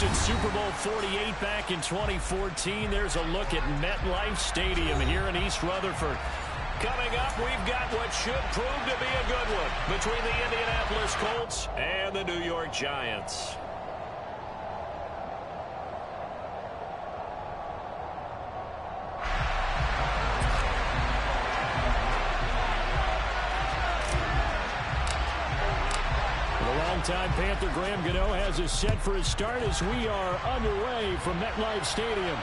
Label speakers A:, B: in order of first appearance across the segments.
A: hosted Super Bowl 48 back in 2014. There's a look at MetLife Stadium here in East Rutherford. Coming up, we've got what should prove to be a good one between the Indianapolis Colts and the New York Giants. Longtime Panther Graham Gano has us set for his start as we are underway from MetLife Stadium.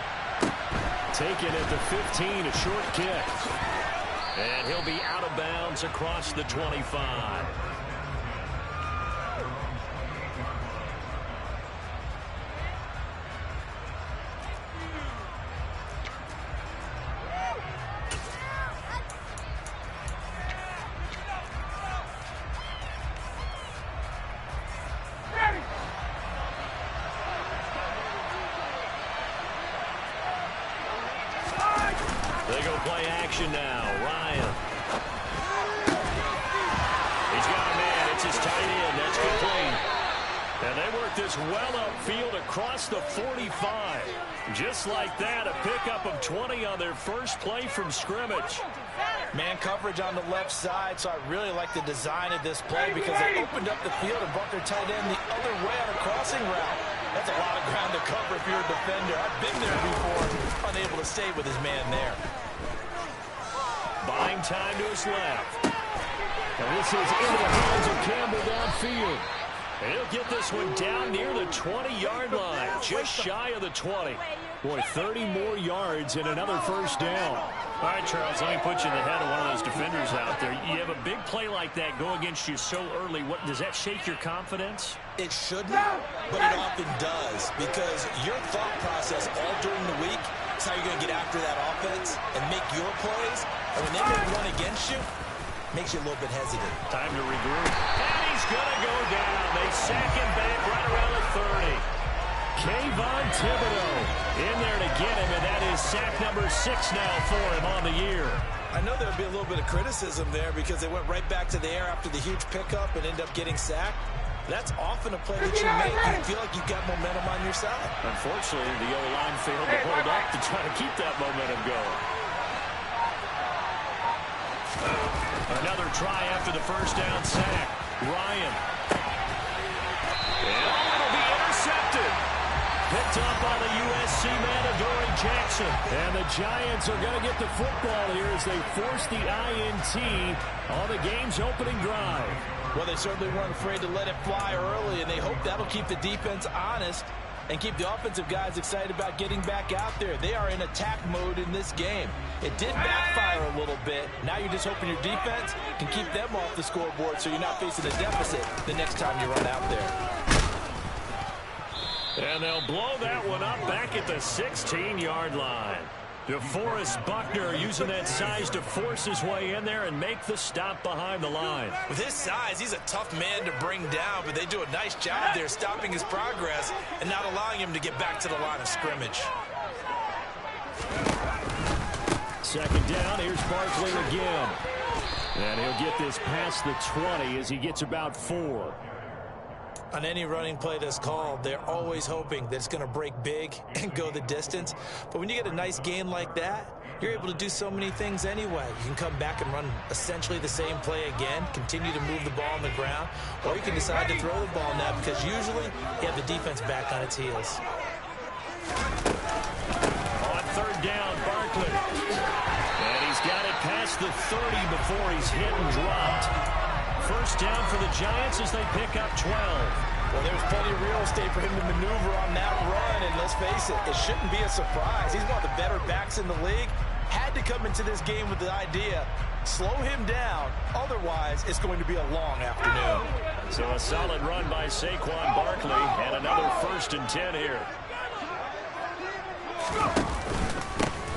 A: Taken at the 15, a short kick. And he'll be out of bounds across the 25. They go play action now. Ryan. He's got a man. It's his tight end. That's complete. And they work this well upfield across the 45. Just like that, a pickup of 20 on their first play from scrimmage.
B: Man coverage on the left side, so I really like the design of this play because they opened up the field and brought their tight end the other way on a crossing route. That's a lot of ground to cover if you're a defender. I've been there before, unable to stay with his man there.
A: Buying time to his left. And this is into the hands of Campbell downfield. And he'll get this one down near the 20-yard line, just shy of the 20. Boy, 30 more yards and another first down. All right, Charles, let me put you in the head of one of those defenders out there. You have a big play like that go against you so early. What does that shake your confidence?
B: It shouldn't, but it often does because your thought process all during the week is how you're going to get after that offense and make your plays. And when they make one against you, makes you a little bit hesitant.
A: Time to regroup. And he's going to go down. They sack him back right around the 30. Kayvon Thibodeau in there to get him, and that is sack number 6 now for him on the year.
B: I know there would be a little bit of criticism there because they went right back to the air after the huge pickup and ended up getting sacked. That's often a play that you make. You feel like you've got momentum on your side.
A: Unfortunately, the O-line failed to hold up to try to keep that momentum going. Another try after the first down sack. Ryan. And it'll be intercepted. Picked up by the USC man, Adoree Jackson. And the Giants are going to get the football here as they force the INT on the game's opening drive.
B: Well, they certainly weren't afraid to let it fly early, and they hope that'll keep the defense honest and keep the offensive guys excited about getting back out there. They are in attack mode in this game. It did backfire a little bit. Now you're just hoping your defense can keep them off the scoreboard so you're not facing a deficit the next time you run out there.
A: And they'll blow that one up back at the 16-yard line. DeForest Buckner using that size to force his way in there and make the stop behind the line.
B: With his size, he's a tough man to bring down, but they do a nice job there stopping his progress and not allowing him to get back to the line of scrimmage.
A: Second down, here's Barkley again. And he'll get this past the 20 as he gets about 4.
B: On any running play that's called, they're always hoping that it's going to break big and go the distance. But when you get a nice gain like that, you're able to do so many things anyway. You can come back and run essentially the same play again, continue to move the ball on the ground, or you can decide to throw the ball now because usually you have the defense back on its heels.
A: On third down, Barkley. And he's got it past the 30 before he's hit and dropped. First down for the Giants as they pick up 12.
B: Well, there's plenty of real estate for him to maneuver on that run, and let's face it, it shouldn't be a surprise. He's one of the better backs in the league. Had to come into this game with the idea, slow him down, otherwise it's going to be a long afternoon.
A: So a solid run by Saquon Barkley, and another 1st and 10 here.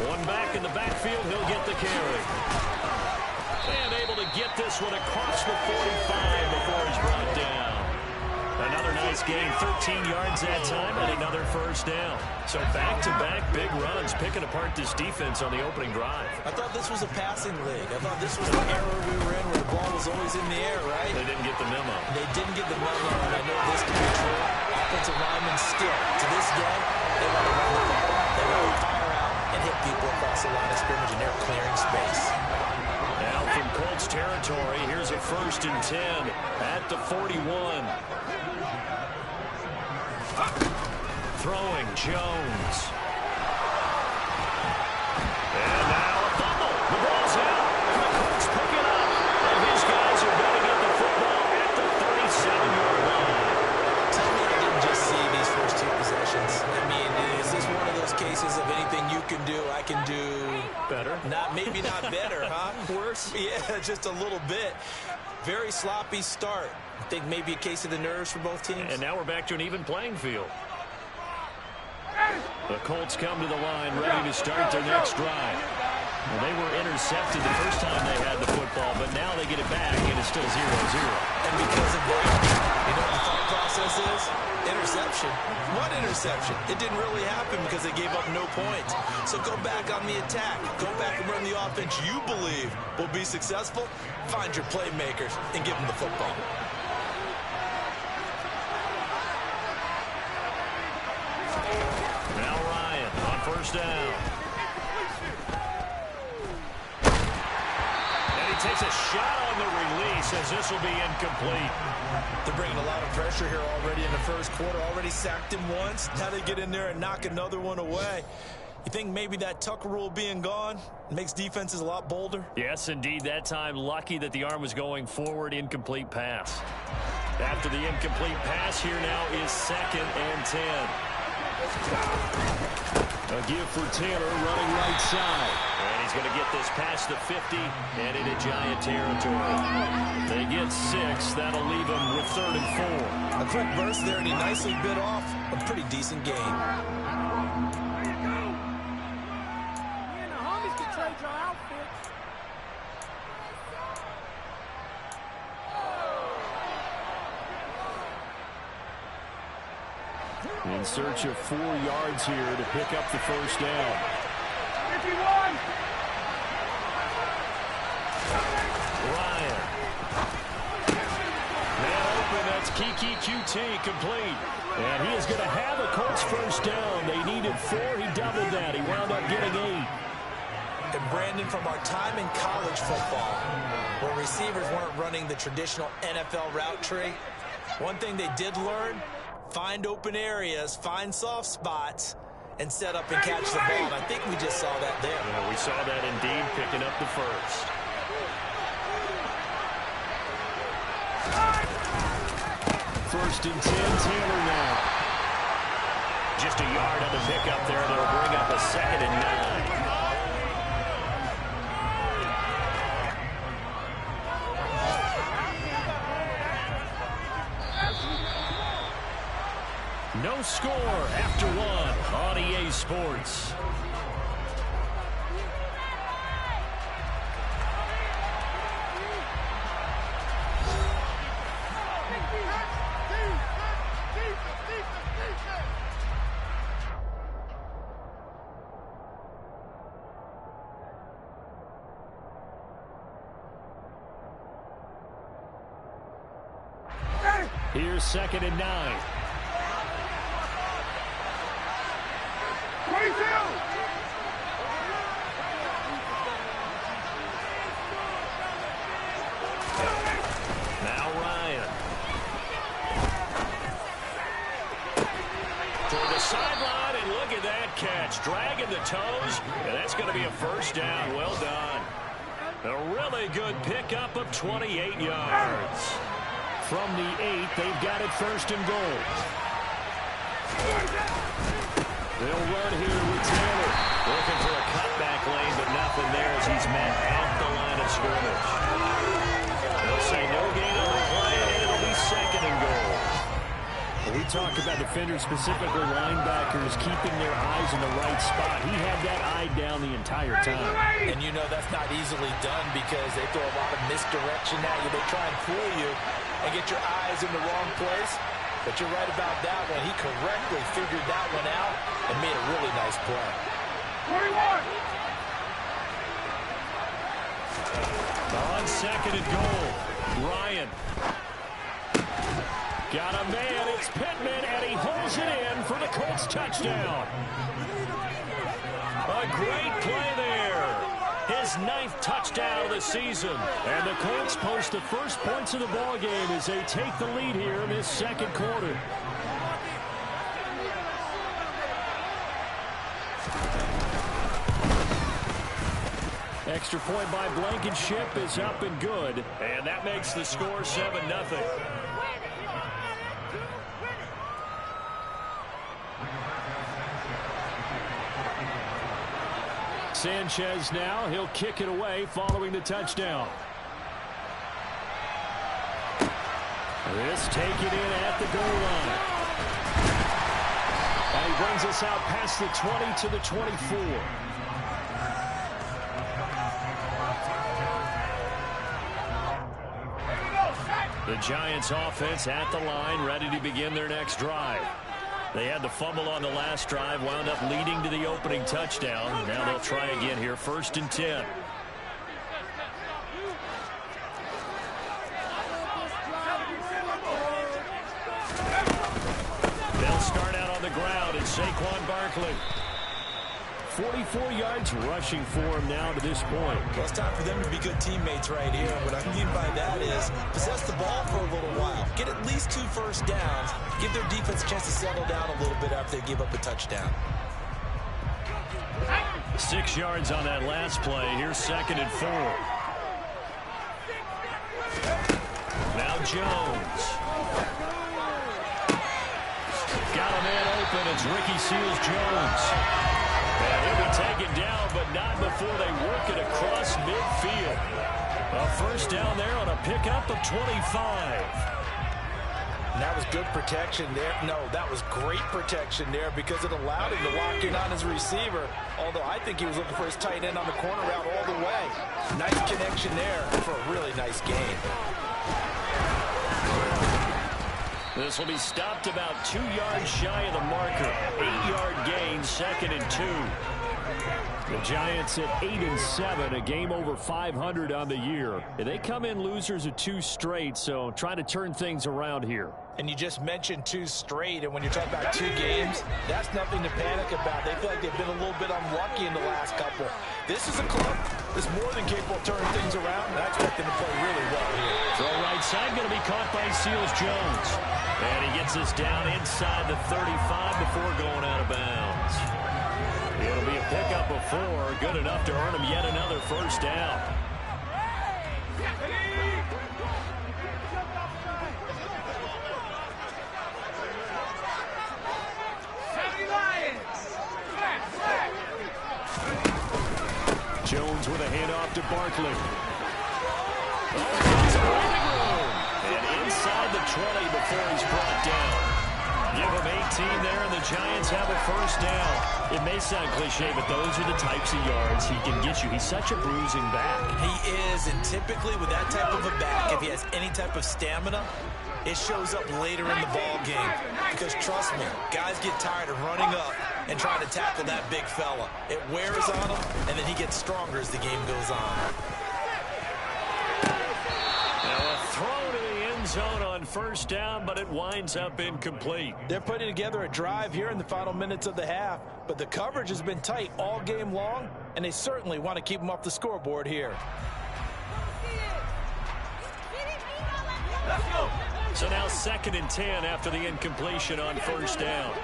A: One back in the backfield, he'll get the carry. And able to get this one across the 45 before he's brought down. Another nice gain, 13 yards that time, and another first down. So back-to-back big runs, picking apart this defense on the opening drive.
B: I thought this was a passing league. I thought this was the era we were in where the ball was always in the air, right?
A: They didn't get the memo.
B: They didn't get the memo, and I know this to be true. offensive linemen still, to this day, they want to run the ball. They want to fire out and hit people across the line of scrimmage, and they're clearing space.
A: Now from Colts territory, here's a 1st and 10 at the 41. Throwing Jones. And now a fumble. The ball's out. And the Colts pick it up. And these guys are going to get the football at the 37-yard line.
B: Tell me I didn't just see these first 2 possessions. I mean, is this one of those cases of anything you can do, I can do
A: better?
B: Maybe not better, huh? Worse? Yeah, just a little bit. Very sloppy start. I think maybe a case of the nerves for both teams.
A: And now we're back to an even playing field. The Colts come to the line, ready to start their next drive. Well, they were intercepted the first time they had the football, but now they get it back, and it's still 0-0.
B: And because of that, you know what the thought process is? Interception. What interception? It didn't really happen because they gave up no points. So go back on the attack. Go back and run the offense you believe will be successful. Find your playmakers and give them the football.
A: Now Ryan on 1st down. And he takes a shot on the release as this will be incomplete.
B: They're bringing a lot of pressure here already in the first quarter. Already sacked him once. Now they get in there and knock another one away. You think maybe that Tucker rule being gone makes defenses a lot bolder?
A: Yes, indeed. That time, lucky that the arm was going forward. Incomplete pass. After the incomplete pass, here now is 2nd and 10. A give for Taylor running right side. And he's going to get this past the 50 and into Giant territory. They get 6. That'll leave him with 3rd and 4.
B: A quick burst there, and he nicely bit off a pretty decent gain.
A: In search of 4 yards here to pick up the 1st down. 51. Ryan. Man open, that's Kiki QT complete. And he is going to have a Colts 1st down. They needed 4. He doubled that. He wound up getting 8.
B: And Brandon, from our time in college football, where receivers weren't running the traditional NFL route tree, one thing they did learn: find open areas, find soft spots, and set up and catch the ball. And I think we just saw that there.
A: Yeah, we saw that indeed, picking up the 1st. First and 10, Taylor now. Just a yard on the pickup there. That'll bring up a 2nd and 9. No score after 1 on EA Sports. Here's 2nd and 9. Now Ryan. Toward the sideline, and look at that catch. Dragging the toes, and that's going to be a 1st down. Well done. A really good pickup of 28 yards. From the 8, they've got it 1st and goal. They'll run here with Taylor. Looking for a cutback lane, but nothing there as he's met out the line of scrimmage. They'll say no gain on the play, and it'll be 2nd and goal. We talk about defenders, specifically linebackers, keeping their eyes in the right spot. He had that eye down the entire time.
B: And you know that's not easily done because they throw a lot of misdirection at you. They try and fool you and get your eyes in the wrong place. But you're right about that one. He correctly figured that one out and made a really nice play.
C: 41.
A: On 2nd and goal, Ryan. Got a man, it's Pittman, and he holds it in for the Colts touchdown. A great play there. His 9th touchdown of the season. And the Colts post the first points of the ball game as they take the lead here in this second quarter. Extra point by Blankenship is up and good. And that makes the score 7-0. Sanchez now, he'll kick it away following the touchdown. This take it in at the goal line. And he brings us out past the 20 to the 24. The Giants offense at the line, ready to begin their next drive. They had the fumble on the last drive, wound up leading to the opening touchdown. Now they'll try again here, 1st and 10. They'll start out on the ground, and Saquon Barkley. 44 yards rushing for him now to this point.
B: Well, it's time for them to be good teammates right here. What I mean by that is possess the ball for a little while. Get at least 2 first downs. Give their defense a chance to settle down a little bit after they give up a touchdown.
A: 6 yards on that last play. Here's 2nd and 4. Now Jones. Got a man open. It's Ricky Seals-Jones. And he'll be taken down, but not before they work it across midfield. A first down there on a pickup of 25.
B: And that was good protection there. No, that was great protection there because it allowed him to lock in on his receiver. Although I think he was looking for his tight end on the corner route all the way. Nice connection there for a really nice gain.
A: This will be stopped about 2 yards shy of the marker. 8-yard gain, 2nd and 2. The Giants at 8-7, a game over 500 on the year. They come in losers of 2 straight, so trying to turn things around here.
B: And you just mentioned 2 straight, and when you're talking about 2 games, that's nothing to panic about. They feel like they've been a little bit unlucky in the last couple. This is a club that's more than capable of turning things around, and I expect them to play really well here.
A: Throw right side, going to be caught by Seals-Jones. And he gets us down inside the 35 before going out of bounds. It'll be a pickup of 4, good enough to earn him yet another first down. Jones with a handoff to Barkley. Oh, he's breathing room. And inside the 20 before he's brought down. Give him 18 there, and the Giants have a first down. It may sound cliche, but those are the types of yards he can get you. He's such a bruising back.
B: He is, and typically with that type of a back, if he has any type of stamina, it shows up later in the ball game. Because trust me, guys get tired of running up and trying to tackle that big fella. It wears on him, and then he gets stronger as the game goes on.
A: Now a throw to the end zone on first down, but it winds up incomplete.
B: They're putting together a drive here in the final minutes of the half, but the coverage has been tight all game long, and they certainly want to keep them off the scoreboard here.
A: So now 2nd and 10 after the incompletion on first down.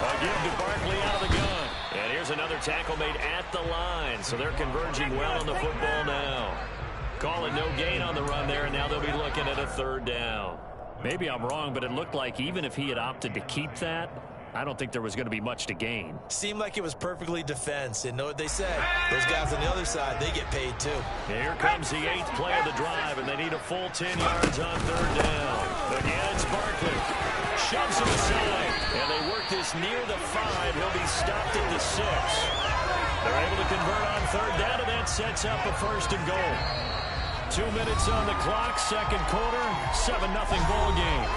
A: Again to Barkley out of the gun. And here's another tackle made at the line. So they're converging well on the football now. Calling no gain on the run there, and now they'll be looking at a 3rd down. Maybe I'm wrong, but it looked like even if he had opted to keep that, I don't think there was going to be much to gain.
B: Seemed like it was perfectly defense. And know what they say? Those guys on the other side, they get paid too.
A: Here comes the 8th play of the drive, and they need a full 10 yards on 3rd down. Again, it's Barkley. Shoves him aside, and they work this near the 5. He'll be stopped at the 6. They're able to convert on 3rd down, and that sets up a 1st and goal. 2 minutes on the clock, second quarter, 7-0 ball game.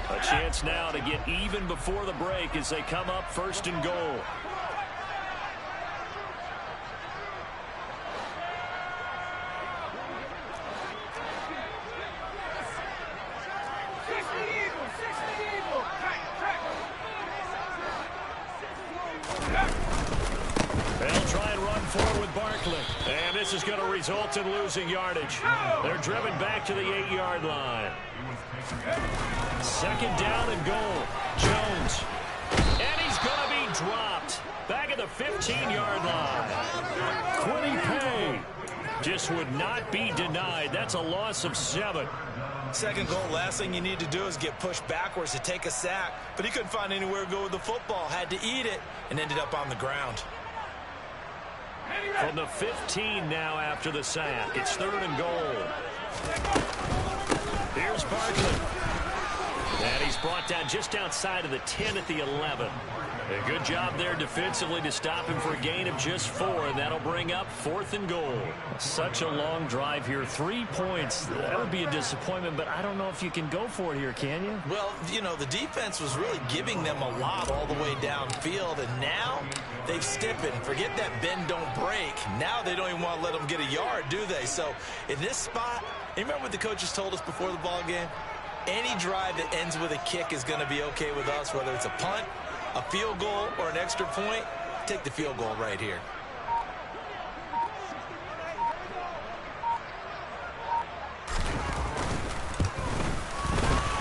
A: A chance now to get even before the break as they come up 1st and goal. They'll try and run forward with Barkley. And this is going to result in losing yardage. They're driven back to the 8-yard line. 2nd down and goal. Jones. And he's going to be dropped. Back at the 15-yard line. Quiddy Pay just would not be denied. That's a loss of 7.
B: 2nd goal, last thing you need to do is get pushed backwards to take a sack. But he couldn't find anywhere to go with the football. Had to eat it and ended up on the ground.
A: From the 15 now after the sack. It's 3rd and goal. Here's Barkley. And he's brought down just outside of the 10 at the 11. A good job there defensively to stop him for a gain of just 4, and that'll bring up 4th and goal.
C: Such a long drive here. 3 points. That would be a disappointment, but I don't know if you can go for it here, can you?
B: Well, you know, the defense was really giving them a lot all the way downfield, and now they've stiffened. Forget that bend, don't break. Now they don't even want to let them get a yard, do they? So in this spot, you remember what the coaches told us before the ball game? Any drive that ends with a kick is going to be okay with us, whether it's a punt, a field goal, or an extra point. Take the field goal right here.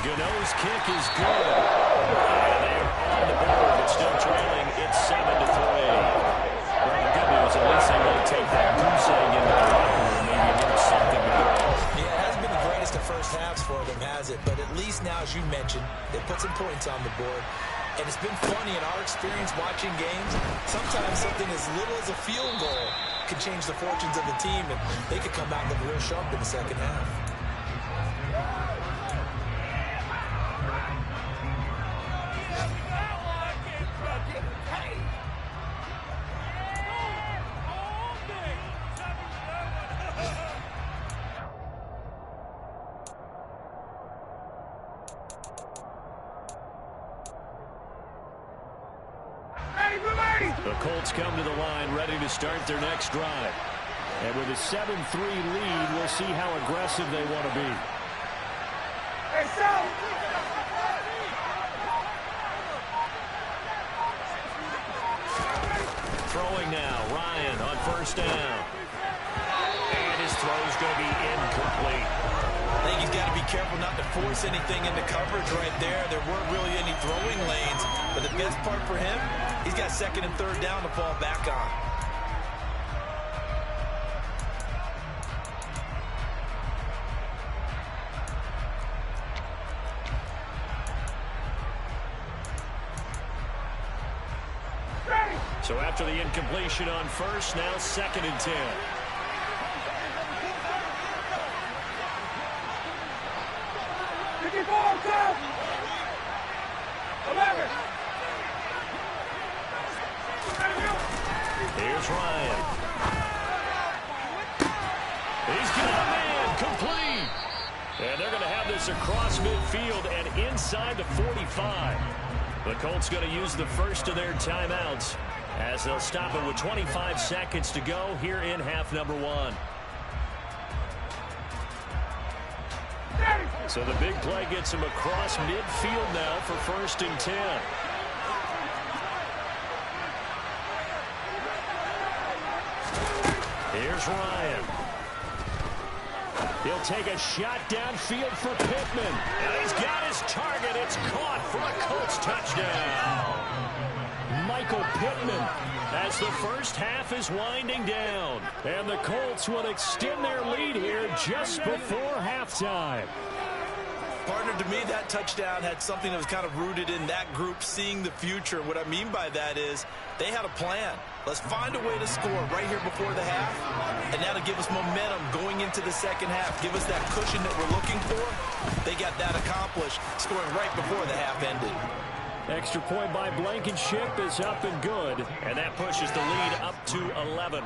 A: Gano's kick is good. And they are on the board, but still trailing. It's 7-3. Well, the good news, at least they won't take that goose egg into the locker room. Maybe a little something to go.
B: Yeah, it hasn't been the greatest of first halves for them, has it? But at least now, as you mentioned, they put some points on the board. And it's been funny in our experience watching games. Sometimes something as little as a field goal can change the fortunes of the team, and they could come out and look real sharp in the second half.
A: The Colts come to the line ready to start their next drive. And with a 7-3 lead, we'll see how aggressive they want to be. Throwing now, Ryan on 1st down. And his throw's going to be incomplete.
B: I think he's got to be careful not to force anything into coverage right there. There weren't really any throwing lanes. But the best part for him, he's got 2nd and 3rd down to fall back on.
A: So after the incompletion on 1st, now 2nd and 10. Here's Ryan. He's got a man complete. And they're going to have this across midfield and inside the 45. The Colts going to use the first of their timeouts as they'll stop it with 25 seconds to go here in half number 1. So the big play gets him across midfield now for 1st and 10. Here's Ryan. He'll take a shot downfield for Pittman. And he's got his target. It's caught for a Colts touchdown. Michael Pittman as the first half is winding down. And the Colts will extend their lead here just before halftime.
B: Partner, to me, that touchdown had something that was kind of rooted in that group seeing the future. What I mean by that is they had a plan. Let's find a way to score right here before the half, and that'll give us momentum going into the second half. Give us that cushion that we're looking for. They got that accomplished, scoring right before the half ended.
A: Extra point by Blankenship is up and good, and that pushes the lead up to 11.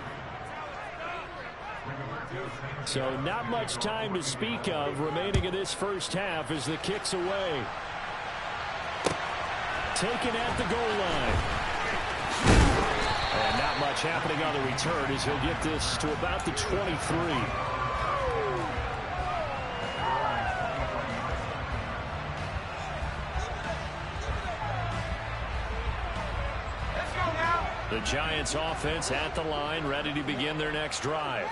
A: So not much time to speak of remaining in this first half as the kick's away. taken at the goal line. And not much happening on the return as he'll get this to about the 23. The Giants offense at the line, ready to begin their next drive.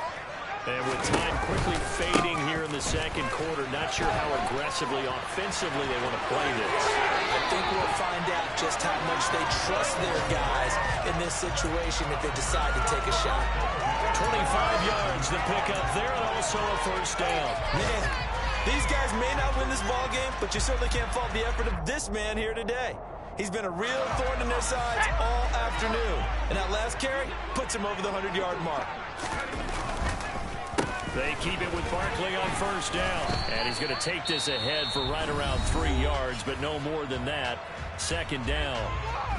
A: And with time quickly fading here in the second quarter, not sure how aggressively, offensively they want to play this.
B: I think we'll find out just how much they trust their guys in this situation if they decide to take a shot.
A: 25 yards to pick up there, and also a first down.
B: Man, these guys may not win this ball game, but you certainly can't fault the effort of this man here today. He's been a real thorn in their sides all afternoon. And that last carry puts him over the 100-yard mark.
A: They keep it with Barkley on first down. And he's going to take this ahead for right around 3 yards, but no more than that. Second down.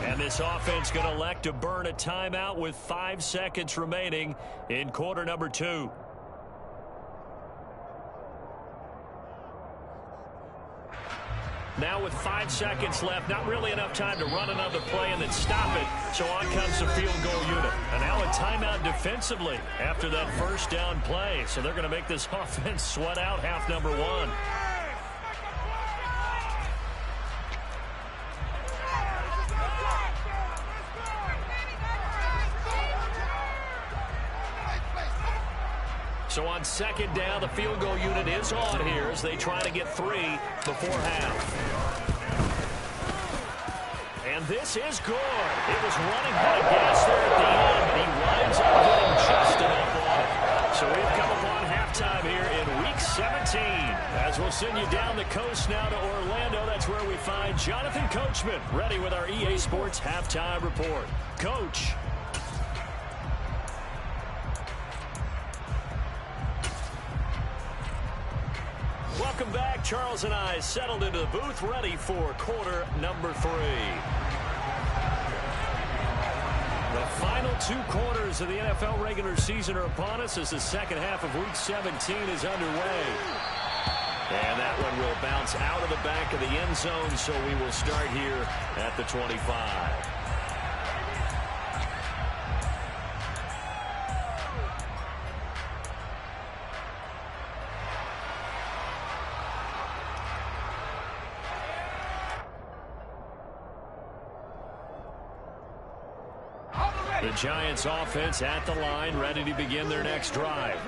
A: And this offense going to elect to burn a timeout with 5 seconds remaining in quarter number 2. Now with 5 seconds left, not really enough time to run another play and then stop it. So on comes the field goal unit. And now a timeout defensively after that first down play. So they're going to make this offense sweat out half number 1. So on second down, the field goal unit is on here as they try to get 3 before half. And this is good. It was running out of gas there at the end. He winds up getting just enough on it. So we've come upon halftime here in Week 17. As we'll send you down the coast now to Orlando, that's where we find Jonathan Coachman, ready with our EA Sports Halftime Report. Coach. Welcome back. Charles and I settled into the booth, ready for quarter number 3. The final 2 quarters of the NFL regular season are upon us as the second half of Week 17 is underway. And that one will bounce out of the back of the end zone, so we will start here at the 25. The Giants offense at the line, ready to begin their next drive.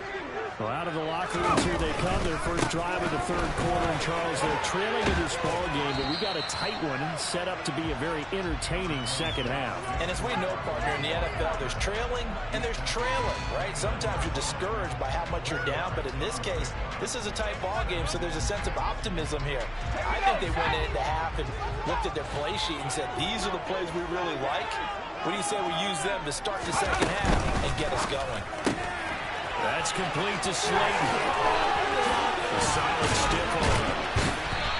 A: Well, out of the locker rooms here they come, their first drive of the third quarter. And Charles, they're trailing in this ball game, but we got a tight one set up to be a very entertaining second half.
B: And as we know, partner, in the NFL, there's trailing and there's trailing, right? Sometimes you're discouraged by how much you're down, but in this case, this is a tight ball game, so there's a sense of optimism here. I think they went into half and looked at their play sheet and said, these are the plays we really like. What do you say we use them to start the second half and get us going?
A: That's complete to Slayton. A solid stiff arm.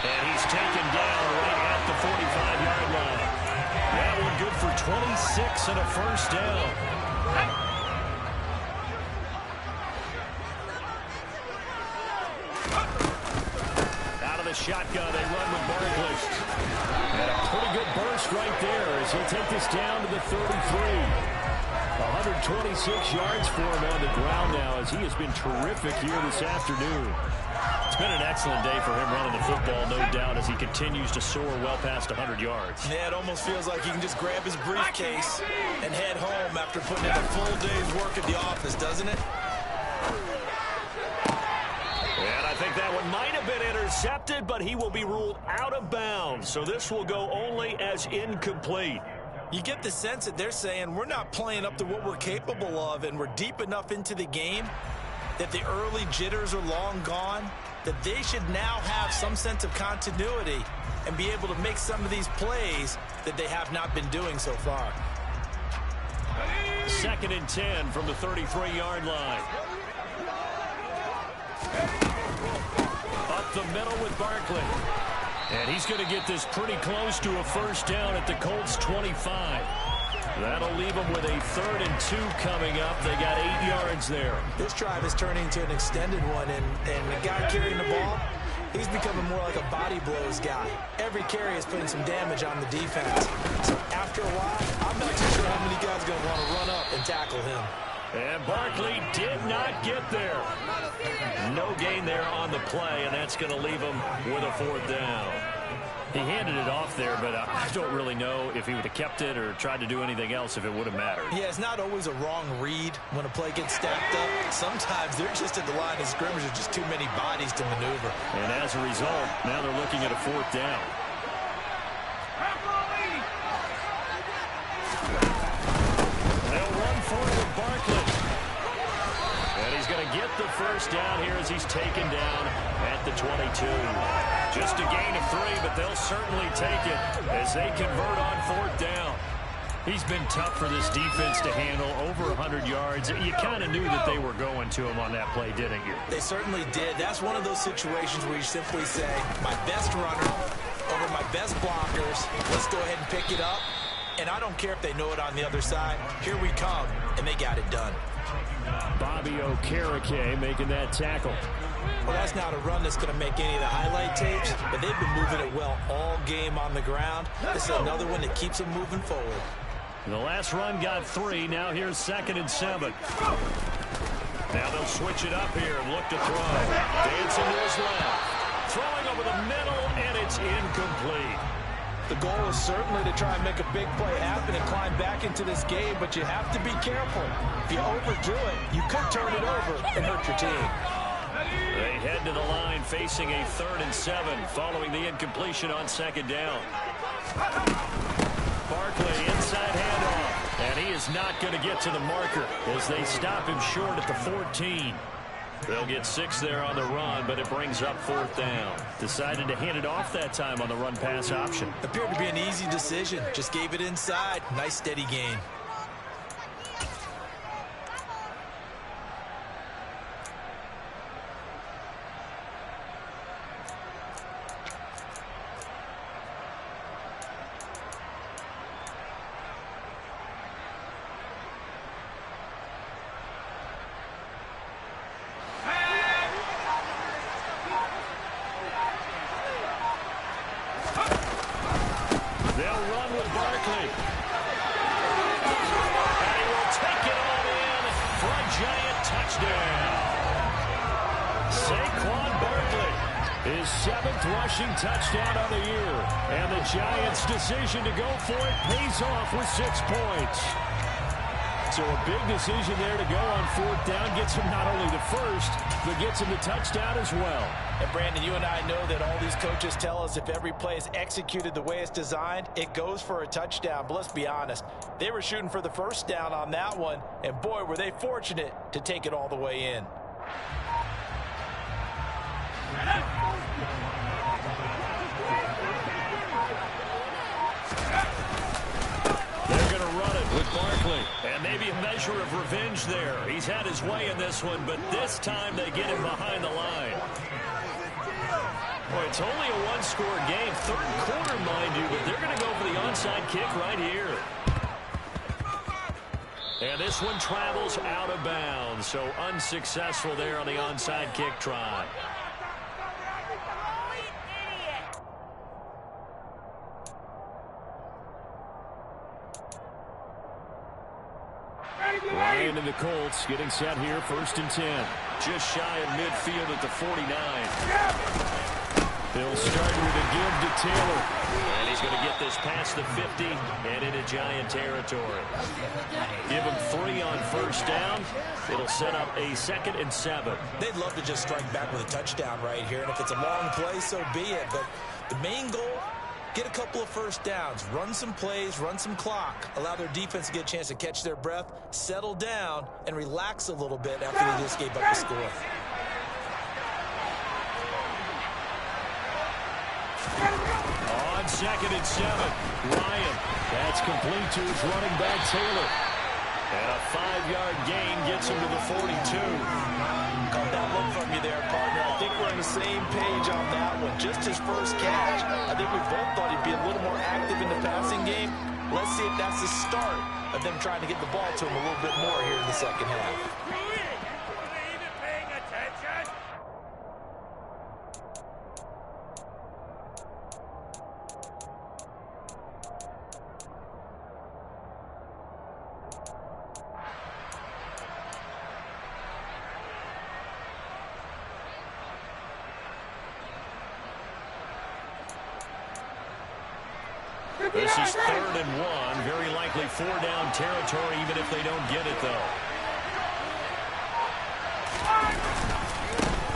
A: And he's taken down right at the 45-yard line. That one good for 26 and a first down. Out of the shotgun, they run with Barkley. And a pretty good burst right there as he'll take this down to the 33. 126 yards for him on the ground now as he has been terrific here this afternoon. It's been an excellent day for him running the football, no doubt, as he continues to soar well past 100 yards.
B: Yeah, it almost feels like he can just grab his briefcase and head home after putting in a full day's work at the office, doesn't it?
A: And I think that one might have been intercepted, but he will be ruled out of bounds. So this will go only as incomplete.
B: You get the sense that they're saying we're not playing up to what we're capable of, and we're deep enough into the game that the early jitters are long gone, that they should now have some sense of continuity and be able to make some of these plays that they have not been doing so far.
A: 2nd and 10 from the 33-yard line. Up the middle with Barkley. And he's going to get this pretty close to a first down at the Colts 25. That'll leave them with a 3rd and 2 coming up. They got 8 yards there.
B: This drive is turning into an extended one, and the guy carrying the ball, He's becoming more like a body blows guy. Every carry is putting some damage on the defense. So after a while, I'm not too sure how many guys are going to want to run up and tackle him.
A: And Barkley did not get there. No gain there on the play, and that's going to leave him with a 4th down. He handed it off there, but I don't really know if he would have kept it or tried to do anything else if it would have mattered.
B: Yeah, it's not always a wrong read when a play gets stacked up. Sometimes they're just at the line of scrimmage with just too many bodies to maneuver.
A: And as a result, now they're looking at a 4th down. They'll run for it with Barkley. And he's going to get the 1st down here as he's taken down at the 22. Just a gain of 3, but they'll certainly take it as they convert on 4th down. He's been tough for this defense to handle, over 100 yards. You kind of knew that they were going to him on that play, didn't you?
B: They certainly did. That's one of those situations where you simply say, my best runner over my best blockers. Let's go ahead and pick it up. And I don't care if they know it on the other side. Here we come, and they got it done.
A: Bobby Okereke making that tackle.
B: Well, that's not a run that's going to make any of the highlight tapes, but they've been moving it well all game on the ground. This is another one that keeps them moving forward.
A: The last run got 3. Now here's 2nd and 7. Now they'll switch it up here and look to throw. Dancing to his left. Throwing over the middle, and it's incomplete.
B: The goal is certainly to try and make a big play happen and climb back into this game, but you have to be careful. If you overdo it, you could turn it over and hurt your team.
A: They head to the line facing a 3rd and 7 following the incompletion on 2nd down. Barkley inside handoff, and he is not going to get to the marker as they stop him short at the 14. They'll get 6 there on the run, but it brings up 4th down. Decided to hand it off that time on the run-pass option.
B: Appeared to be an easy decision. Just gave it inside. Nice steady gain.
A: Touchdown on the year, and the Giants' decision to go for it pays off with 6 points. So a big decision there to go on 4th down gets him not only the 1st, but gets him the touchdown as well.
B: And Brandon, you and I know that all these coaches tell us if every play is executed the way it's designed, it goes for a touchdown. But let's be honest, they were shooting for the 1st down on that one, and boy, were they fortunate to take it all the way in.
A: With Barkley, and maybe a measure of revenge there. He's had his way in this one, but this time they get him behind the line. Boy, it's only a 1-score game. 3rd quarter, mind you, but they're going to go for the onside kick right here. And this one travels out of bounds, so unsuccessful there on the onside kick try. Ryan and the Colts getting set here, 1st and 10. Just shy of midfield at the 49. They'll start with a give to Taylor. And he's going to get this past the 50 and into Giant territory. Give him 3 on 1st down. It'll set up a 2nd and 7.
B: They'd love to just strike back with a touchdown right here. And if it's a long play, so be it. But the main goal, get a couple of 1st downs, run some plays, run some clock, allow their defense to get a chance to catch their breath, settle down, and relax a little bit after they just gave up the score.
A: On 2nd and 7, Ryan. That's complete to his running back, Taylor. And a 5-yard gain gets him to the 42.
B: Caught that look from you there, partner. I think we're on the same page on that one. Just his first catch. I think we both thought he'd be a little more active in the passing game. Let's see if that's the start of them trying to get the ball to him a little bit more here in the 2nd half.
D: 3
A: This is 3rd and 1. Very likely 4-down territory, even if they don't get it, though.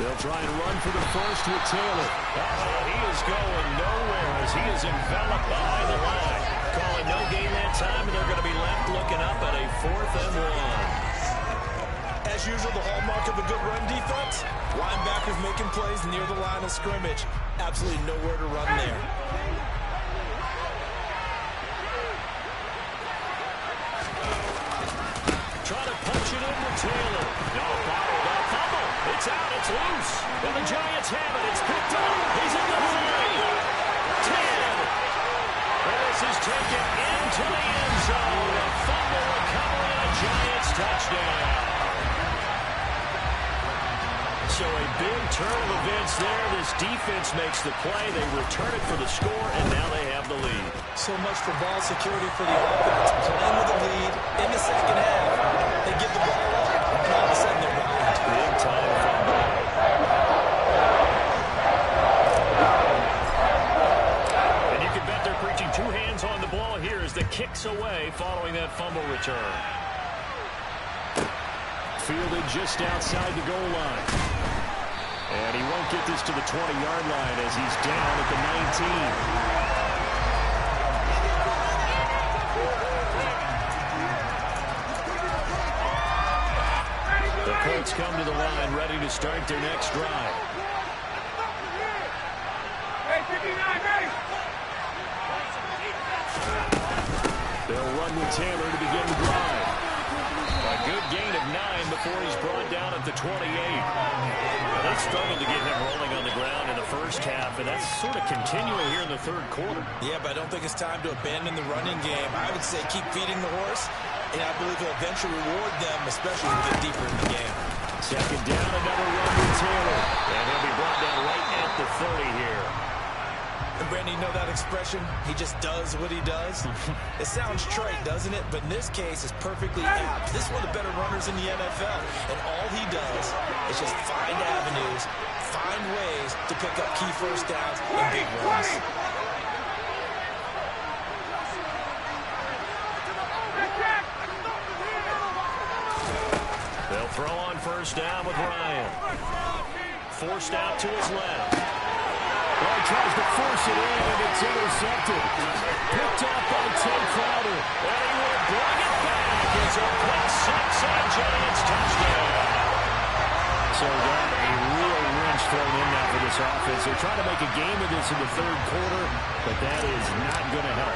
A: They'll try and run for the first with Taylor. He is going nowhere as he is enveloped behind the line. Calling no gain that time, and they're going to be left looking up at a 4th and 1.
B: As usual, the hallmark of a good run defense, linebackers making plays near the line of scrimmage. Absolutely nowhere to run there.
A: Try to punch it in with Taylor. No, fumble. It's out. It's loose. And the Giants have it. It's picked up. He's in the 3. 10. And this is taken into the end zone. A fumble recovery and a Giants touchdown. So a big turn of events there. This defense makes the play. They return it for the score, and now they have the lead.
B: So much for ball security for the offense. Playing with the lead in the second half. They give the ball up, and all of a sudden they're behind.
A: Big time fumble. And you can bet they're preaching 2 hands on the ball here as the kicks away following that fumble return. Fielded just outside the goal line. And he won't get this to the 20-yard line as he's down at the 19. The Colts come to the line ready to start their next drive. They'll run with Taylor to begin the drive. A good gain of 9 before he's brought down at the 28. They struggled to get him rolling on the ground in the first half, and that's sort of continuing here in the 3rd quarter.
B: Yeah, but I don't think it's time to abandon the running game. I would say keep feeding the horse, and I believe he'll eventually reward them, especially as we get deeper in the game.
A: 2nd down, another run with Taylor. And he'll be brought down right at the 30 here.
B: And Brandon, you know that expression? He just does what he does. It sounds trite, doesn't it? But in this case, it's perfectly apt. This is one of the better runners in the NFL. And all he does is just find avenues, find ways to pick up key first downs and big runs.
A: They'll throw on 1st down with Ryan. Forced out to his left. Well, he tries to force it in, and it's intercepted. Picked off by Ted Crowder. And he will bring it back. It's a pick 6 and a Giants touchdown. So got a real wrench thrown in now for this offense. They're trying to make a game of this in the 3rd quarter, but that is not going to help.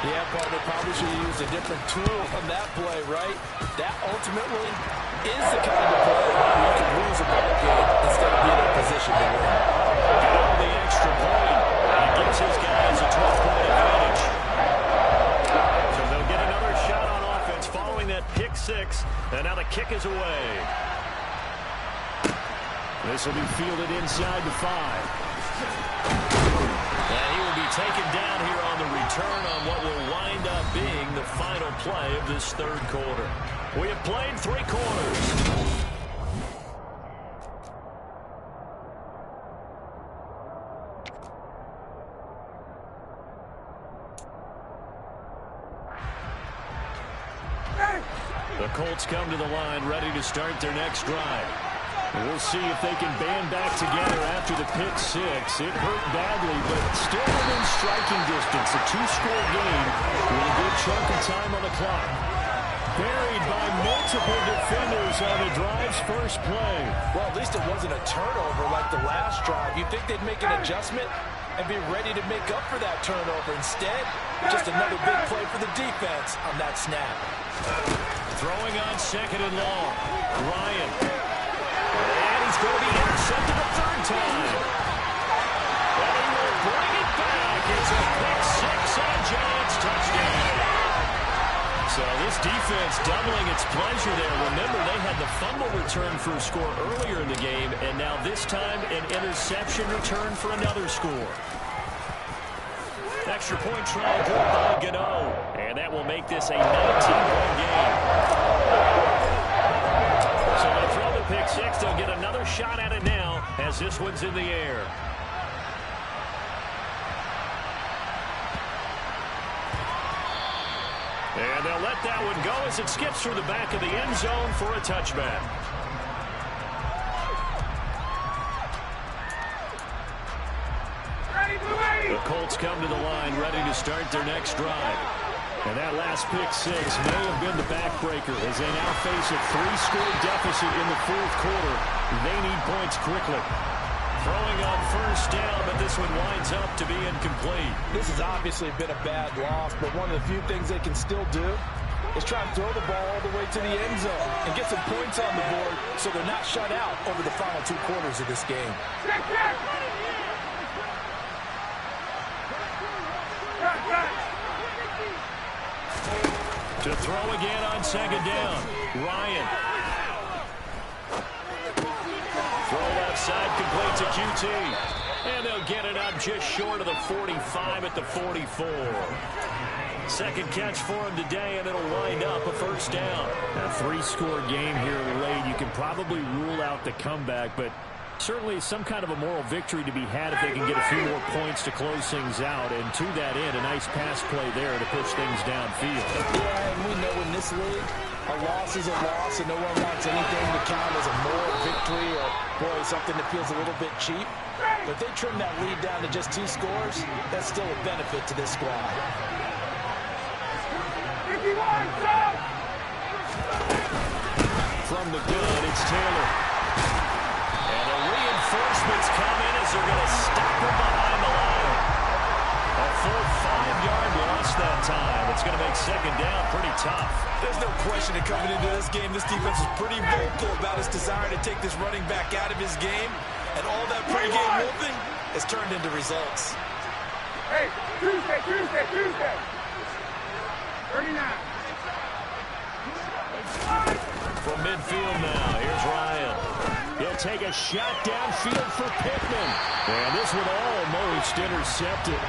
B: Yeah, Paul, they probably should have used a different tool on that play, right? That ultimately is the kind of play where you can lose a ball game instead of being in a position to win.
A: Get on the extra point, and it gives his guys a 12-point advantage. So they'll get another shot on offense following that pick 6, and now the kick is away. This will be fielded inside the 5. And he will be taken down here on the return on what will wind up being the final play of this 3rd quarter. We have played 3 quarters. The Colts come to the line ready to start their next drive. We'll see if they can band back together after the pick 6. It hurt badly, but still within striking distance. A 2-score game with a good chunk of time on the clock. Buried by multiple defenders on the drive's first play.
B: Well, at least it wasn't a turnover like the last drive. You'd think they'd make an adjustment and be ready to make up for that turnover. Instead, just another big play for the defense on that snap.
A: Throwing on 2nd and long. Ryan. And he's going to be intercepted a 3rd time. And he will bring it back. It's a pick 6 and a Giants touchdown. So this defense doubling its pleasure there. Remember, they had the fumble return for a score earlier in the game, and now this time an interception return for another score. Extra point try good by Gano, and that will make this a 19-point game. So they throw the pick 6. They'll get another shot at it now as this one's in the air. And they'll let that one go as it skips through the back of the end zone for a touchback. The Colts come to the line, ready to start their next drive. And that last pick six may have been the backbreaker as they now face a 3-score deficit in the fourth quarter. They need points quickly. Throwing on first down, but this one winds up to be incomplete.
B: This has obviously been a bad loss, but one of the few things they can still do is try to throw the ball all the way to the end zone and get some points on the board so they're not shut out over the final 2 quarters of this game.
A: To throw again on second down. Ryan. Throw left side, complete to QT. And they'll get it up just short of the 45 at the 44. Second catch for him today, and it'll wind up a first down.
C: A 3-score game here late. You can probably rule out the comeback, but certainly some kind of a moral victory to be had if they can get a few more points to close things out. And to that end, a nice pass play there to push things downfield.
B: Yeah, and we know in this league, a loss is a loss, and no one wants anything to count as a moral victory or, boy, something that feels a little bit cheap. But if they trim that lead down to just 2 scores, that's still a benefit to this squad.
A: From the gun, it's Taylor. And the reinforcements come in as they're going to stop him behind the line. A full 5-yard loss that time. It's going to make second down pretty tough.
B: There's no question that coming into this game, this defense was pretty vocal about its desire to take this running back out of his game. And all that pregame wolfing has turned into results.
D: Hey, Tuesday. 39.
A: From midfield now, here's Ryan. He'll take a shot downfield for Pittman. And this one almost intercepted.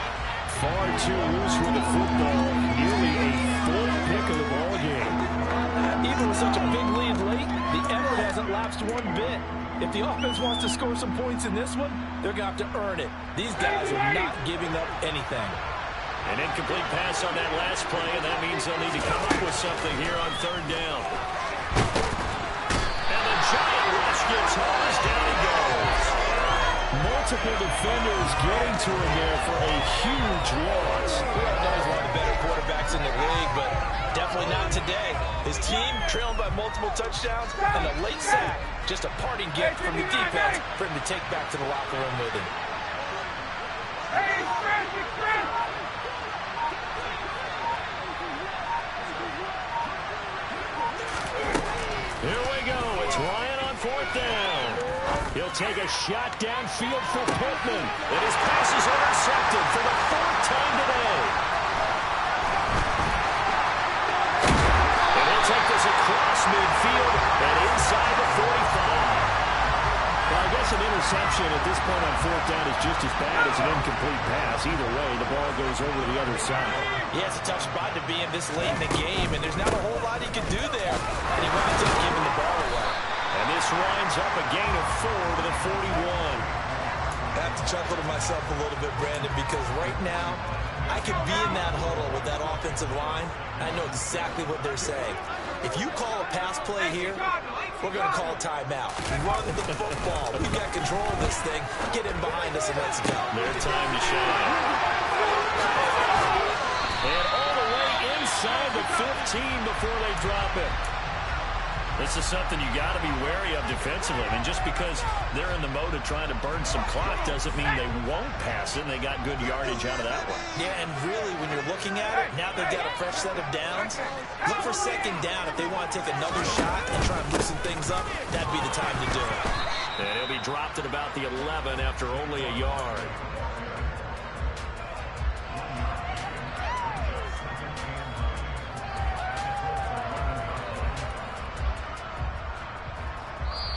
A: Far too loose with the football. Nearly a full pick of the ball game.
B: Even with such a big lead late, the effort hasn't lapsed one bit. If the offense wants to score some points in this one, they're going to have to earn it. These guys are not giving up anything.
A: An incomplete pass on that last play, and that means they'll need to come up with something here on third down. And the giant rush gets hosed. Down he goes.
C: Multiple defenders getting to him there for a huge loss.
B: We all know he's one of the better quarterbacks in the league, but definitely not today. His team trailing by multiple touchdowns, and a late sack. Just a parting gift from the defense for him to take back to the locker room with him.
A: Here we go. It's Ryan on fourth down. He'll take a shot downfield for Pittman. And his pass is intercepted for the 4th time today. And he'll take this across midfield and inside the 45.
C: Well, I guess an interception at this point on fourth down is just as bad as an incomplete pass. Either way, the ball goes over the other side.
B: Yeah, it's a tough spot to be in this late in the game, and there's not a whole lot he can do there. And he winds up giving the ball away.
A: And this winds up a gain of 4 to the 41.
B: I have to chuckle to myself a little bit, Brandon, because right now, I could be in that huddle with that offensive line. I know exactly what they're saying. If you call a pass play here, we're going to call a timeout. Run the football. We've got control of this thing. Get in behind us and let's go.
A: Their time to shine. And all the way inside the 15 before they drop it. This is something you got to be wary of defensively. I mean, just because they're in the mode of trying to burn some clock doesn't mean they won't pass it, and they got good yardage out of that one.
B: Yeah, and really, when you're looking at it, now they've got a fresh set of downs. Look for second down. If they want to take another shot and try and loosen things up, that'd be the time to do it.
A: And he'll be dropped at about the 11 after only a yard.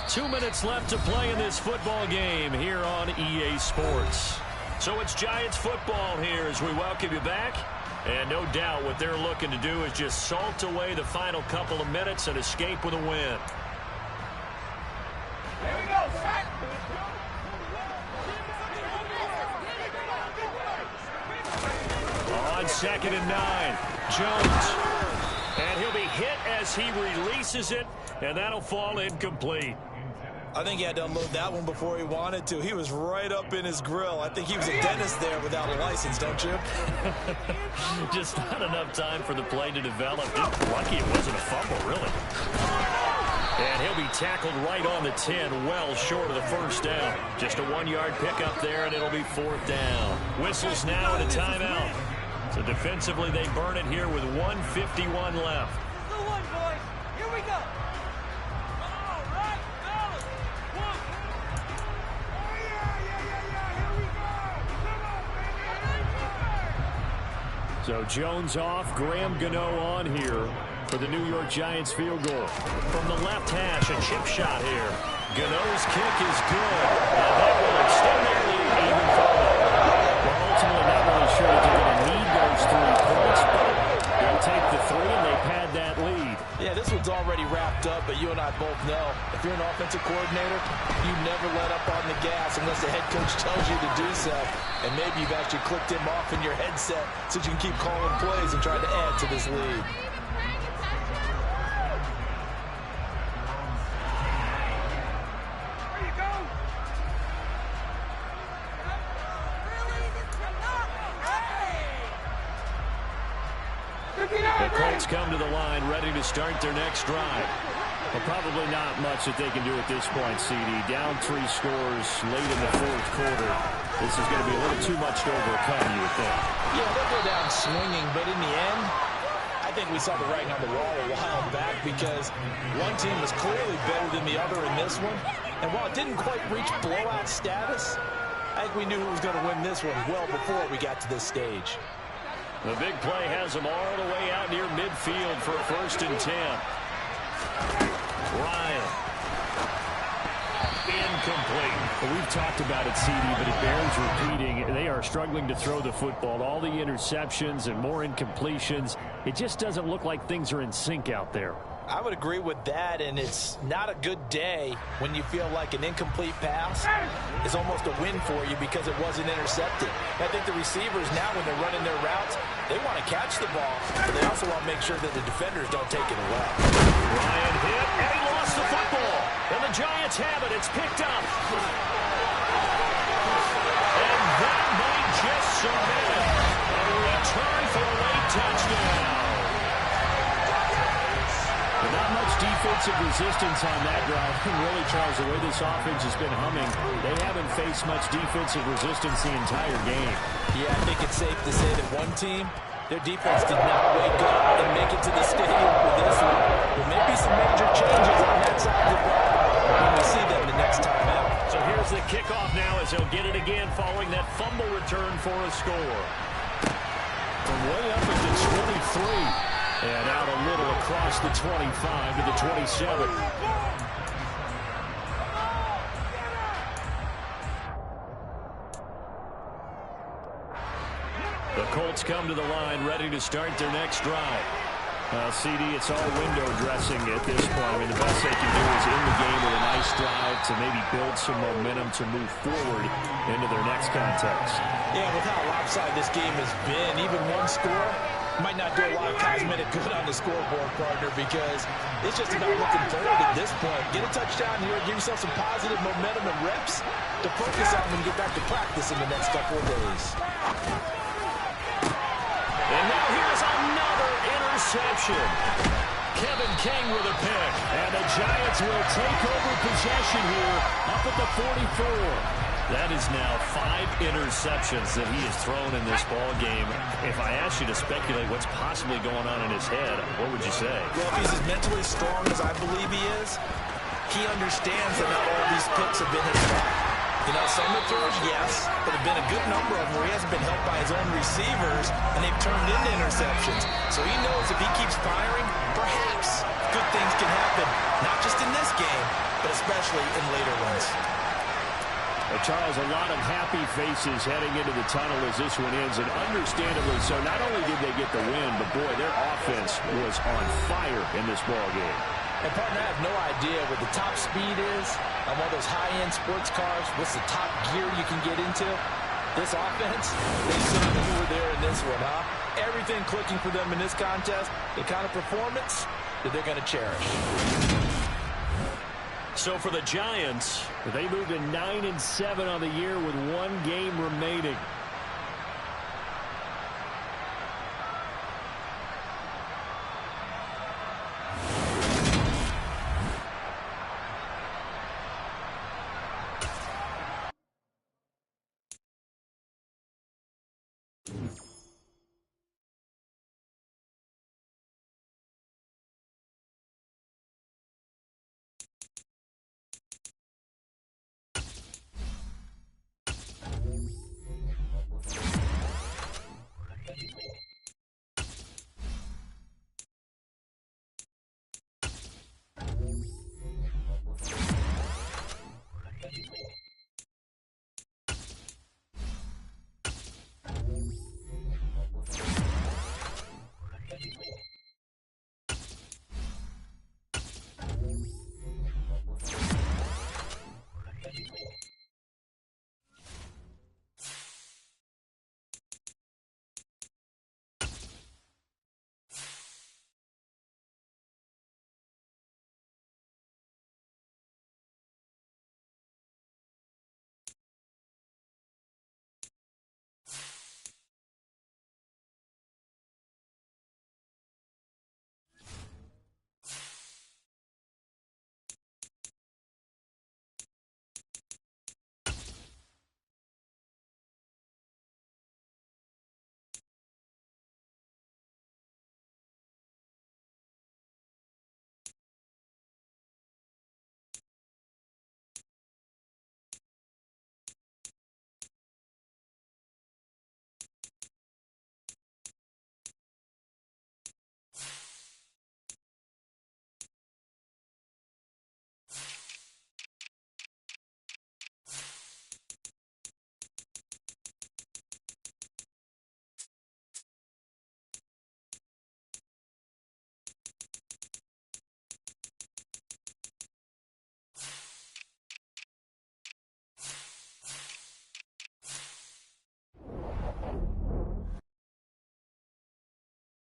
A: Two minutes left to play in this football game here on EA Sports. So it's Giants football here as we welcome you back. And no doubt what they're looking to do is just salt away the final couple of minutes and escape with a win.
D: Here we go, Sack.
A: On 2nd and 9, Jones. And he'll be hit as he releases it, and that'll fall incomplete.
B: I think he had to unload that one before he wanted to. He was right up in his grill. I think he was a dentist there without a license, don't you?
A: Just not enough time for the play to develop. Just lucky it wasn't a fumble, really. And he'll be tackled right on the 10, well short of the first down. Just a 1-yard pickup there, and it'll be 4th down. Whistles now and a timeout. So defensively, they burn it here with 1:51 left.
E: Still one, boys. Here we go. All right, fellas. One. Oh, yeah. Here we go. Come on, baby.
C: So Jones off, Graham Gano on here for the New York Giants field goal.
A: From the left hash, a chip shot here. Gano's kick is good, and that will extend their lead even further.
C: Well, ultimately, not really sure that they're going to need those 3 points, but they'll take the 3, and they pad that lead.
B: Yeah, this one's already wrapped up, but you and I both know if you're an offensive coordinator, you never let up on the gas unless the head coach tells you to do so. And maybe you've actually clicked him off in your headset so you can keep calling plays and trying to add to this lead.
A: The Colts come to the line, ready to start their next drive.
C: Well, probably not much that they can do at this point, CD. Down 3 scores late in the 4th quarter. This is going to be a little too much to overcome, you would think.
B: Yeah, they'll go down swinging, but in the end, I think we saw the writing on the wall a while back because one team was clearly better than the other in this one. And while it didn't quite reach blowout status, I think we knew who was going to win this one well before we got to this stage.
A: The big play has them all the way out near midfield for 1st and 10. Ryan. Incomplete.
C: Well, we've talked about it, CD, but it bears repeating. They are struggling to throw the football. All the interceptions and more incompletions. It just doesn't look like things are in sync out there.
B: I would agree with that, and it's not a good day when you feel like an incomplete pass is almost a win for you because it wasn't intercepted. I think the receivers now, when they're running their routes, they want to catch the ball, but they also want to make sure that the defenders don't take it away.
A: Ryan hit, and he lost the football. And the Giants have it. It's picked up. And that might just submit it. A return for a late touchdown.
C: Not much defensive resistance on that drive. And really, Charles, the way this offense has been humming, they haven't faced much defensive resistance the entire game.
B: Yeah, I think it's safe to say that one team, their defense did not wake up and make it to the stadium for this one. There may be some major changes on that side of the ball when we see them the next time out.
A: So here's the kickoff now as they'll get it again following that fumble return for a score.
C: From way up at the 23. And out a little across the 25 to the 27.
A: The Colts come to the line, ready to start their next drive. CD, it's all window dressing at this point. I mean, the best they can do is in the game with a nice drive to maybe build some momentum to move forward into their next contest.
B: Yeah, with how lopsided this game has been, even one score might not do a lot of cosmetic good on the scoreboard, partner, because it's just about looking forward at this point. Get a touchdown here, give yourself some positive momentum and reps to focus on when you get back to practice in the next couple of days.
A: And now here's another interception. Kevin King with a pick. And the Giants will take over possession here up at the 44. That is now 5 interceptions that he has thrown in this ball game. If I asked you to speculate what's possibly going on in his head, what would you say?
B: Well, if he's as mentally strong as I believe he is, he understands that not all these picks have been his fault. You know, some of the throws, yes, but there have been a good number of them where he hasn't been helped by his own receivers, and they've turned into interceptions. So he knows if he keeps firing, perhaps good things can happen, not just in this game, but especially in later ones.
C: Charles, a lot of happy faces heading into the tunnel as this one ends, and understandably so. Not only did they get the win, but boy, their offense was on fire in this ball game.
B: And partner, I have no idea what the top speed is on one of those high-end sports cars. What's the top gear you can get into? This offense, they certainly were there in this one, huh? everything clicking for them in this contest, the kind of performance that they're going to cherish.
A: So for the Giants,
C: they moved to 9-7 on the year with one game remaining.